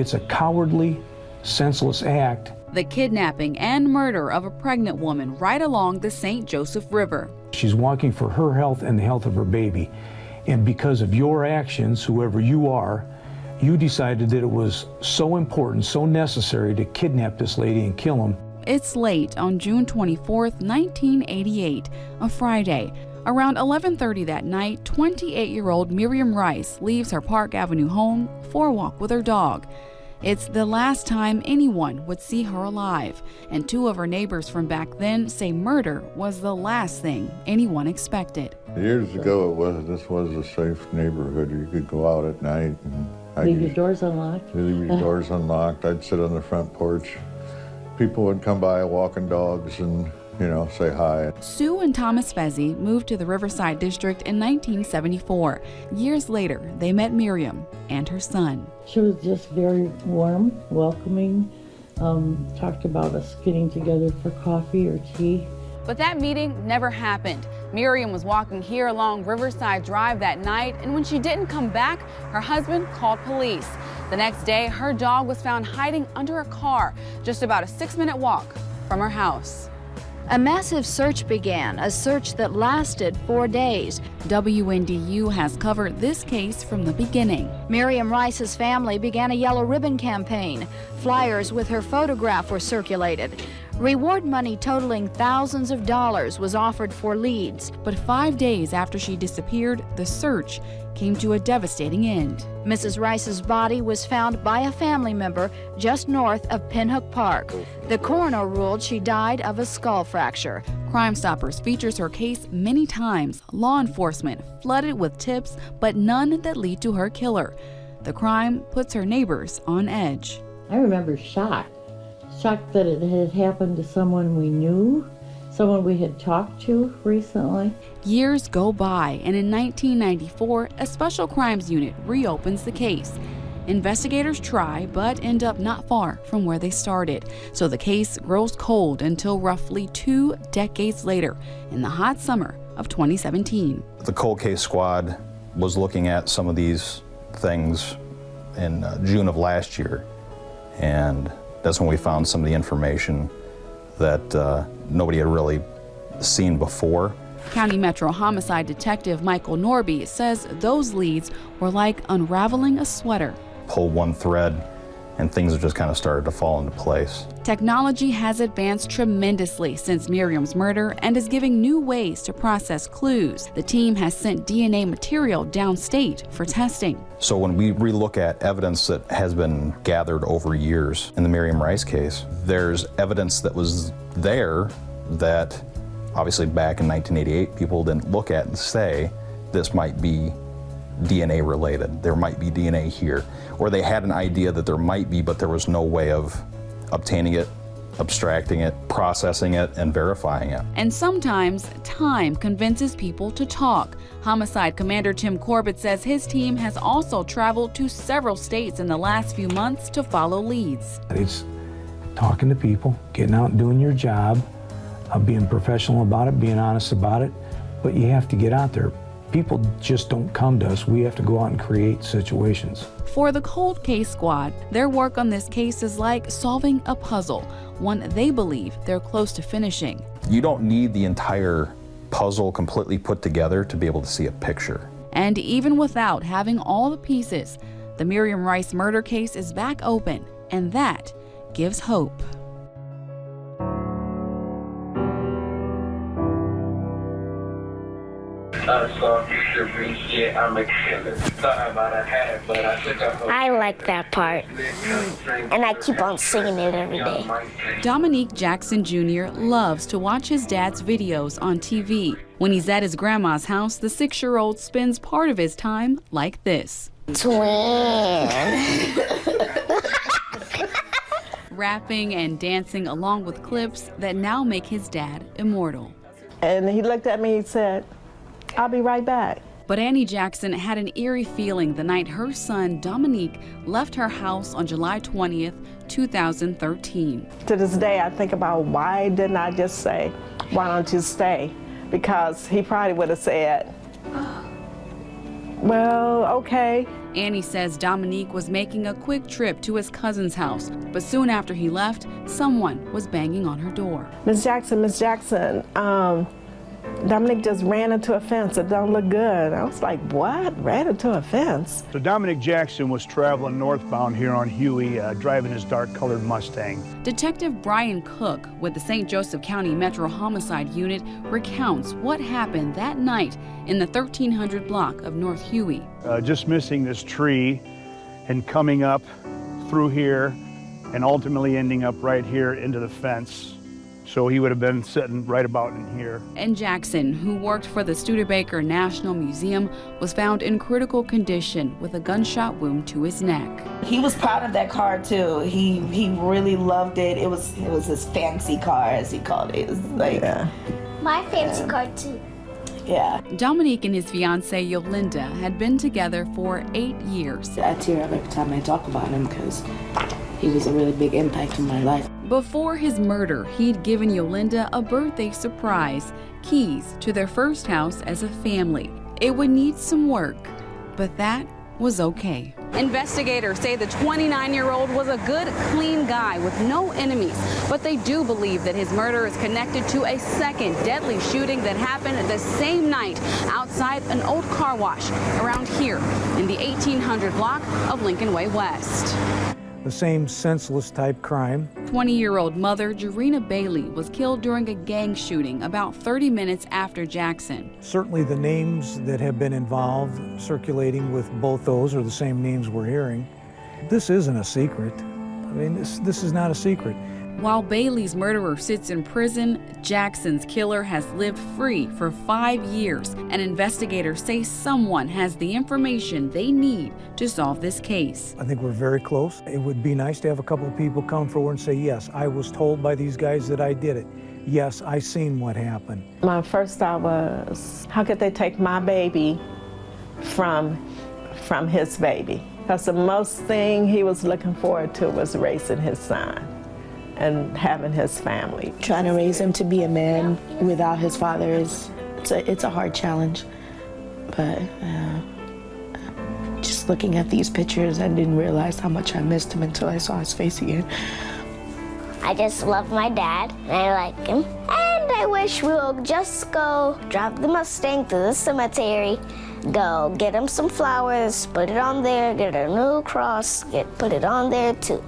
It's a cowardly, senseless act. The kidnapping and murder of a pregnant woman right along the St. Joseph River. She's walking for her health and the health of her baby. And because of your actions, whoever you are, you decided that it was so important, so necessary to kidnap this lady and kill him. It's late on June 24th, 1988, a Friday. Around 11:30 that night, 28-year-old Miriam Rice leaves her Park Avenue home for a walk with her dog. It's the last time anyone would see her alive, and two of her neighbors from back then say murder was the last thing anyone expected. Years ago, this was a safe neighborhood. You could go out at night and leave your doors unlocked. Leave your doors unlocked. I'd sit on the front porch. People would come by walking dogs and, say hi. Sue and Thomas Fezzi moved to the Riverside District in 1974. Years later, they met Miriam and her son. She was just very warm, welcoming, talked about us getting together for coffee or tea. But that meeting never happened. Miriam was walking here along Riverside Drive that night, and when she didn't come back, her husband called police. The next day, her dog was found hiding under a car, just about a 6-minute walk from her house. A massive search began, a search that lasted 4 days. WNDU has covered this case from the beginning. Miriam Rice's family began a yellow ribbon campaign. Flyers with her photograph were circulated. Reward money totaling thousands of dollars was offered for leads. But 5 days after she disappeared, the search came to a devastating end. Mrs. Rice's body was found by a family member just north of Pinhook Park. The coroner ruled she died of a skull fracture. Crime Stoppers features her case many times. Law enforcement flooded with tips, but none that lead to her killer. The crime puts her neighbors on edge. I remember shocked that it had happened to someone we knew, someone we had talked to recently. Years go by, and in 1994, a special crimes unit reopens the case. Investigators try, but end up not far from where they started. So the case grows cold until roughly 2 decades later, in the hot summer of 2017. The cold case squad was looking at some of these things in June of last year, and that's when we found some of the information that nobody had really seen before. County Metro Homicide Detective Michael Norby says those leads were like unraveling a sweater. Pull one thread and things have just kind of started to fall into place. Technology has advanced tremendously since Miriam's murder and is giving new ways to process clues. The team has sent DNA material downstate for testing. So when we relook at evidence that has been gathered over years in the Miriam Rice case, there's evidence that was there that obviously back in 1988 people didn't look at and say this might be DNA related, there might be DNA here, or they had an idea that there might be, but there was no way of obtaining it, abstracting it, processing it, and verifying it. And sometimes time convinces people to talk. Homicide Commander Tim Corbett says his team has also traveled to several states in the last few months to follow leads. It's talking to people, getting out and doing your job, being professional about it, being honest about it, but you have to get out there. People just don't come to us. We have to go out and create situations. For the Cold Case Squad, their work on this case is like solving a puzzle, one they believe they're close to finishing. You don't need the entire puzzle completely put together to be able to see a picture. And even without having all the pieces, the Miriam Rice murder case is back open, and that gives hope. I like that part, and I keep on singing it every day. Dominique Jackson Jr. loves to watch his dad's videos on TV. When he's at his grandma's house, the 6-year-old spends part of his time like this. Twin. Rapping and dancing along with clips that now make his dad immortal. And he looked at me and said, "I'll be right back." But Annie Jackson had an eerie feeling the night her son, Dominique, left her house on July 20th, 2013. To this day, I think about why didn't I just say, "Why don't you stay?" Because he probably would have said, Well, okay. Annie says Dominique was making a quick trip to his cousin's house, but soon after he left, someone was banging on her door. Miss Jackson, Dominique just ran into a fence. It don't look good. I was like, what? Ran into a fence? So Dominic Jackson was traveling northbound here on Huey, driving his dark-colored Mustang. Detective Brian Cook with the St. Joseph County Metro Homicide Unit recounts what happened that night in the 1300 block of North Huey. Just missing this tree and coming up through here and ultimately ending up right here into the fence. So he would have been sitting right about in here. And Jackson, who worked for the Studebaker National Museum, was found in critical condition with a gunshot wound to his neck. He was proud of that car too. He really loved it. It was his fancy car, as he called it. It was like My fancy car too. Yeah. Dominique and his fiancée Yolinda had been together for 8 years. I tear up every time I talk about him because he was a really big impact in my life. Before his murder, he'd given Yolinda a birthday surprise, keys to their first house as a family. It would need some work, but that was okay. Investigators say the 29-year-old was a good, clean guy with no enemies, but they do believe that his murder is connected to a second deadly shooting that happened the same night outside an old car wash around here in the 1800 block of Lincoln Way West. The same senseless type crime. 20-year-old mother Jarena Bailey was killed during a gang shooting about 30 minutes after Jackson. Certainly the names that have been involved circulating with both those are the same names we're hearing. This isn't a secret. I mean, this is not a secret. While Bailey's murderer sits in prison, Jackson's killer has lived free for 5 years, and investigators say someone has the information they need to solve this case. I think we're very close. It would be nice to have a couple of people come forward and say, yes, I was told by these guys that I did it. Yes, I seen what happened. My first thought was, how could they take my baby from his baby? Because the most thing he was looking forward to was raising his son and having his family. Trying to raise him to be a man without his father it's a hard challenge. But just looking at these pictures, I didn't realize how much I missed him until I saw his face again. I just love my dad, and I like him. And I wish we'll just go drive the Mustang to the cemetery, go get him some flowers, put it on there, get a new cross, put it on there too.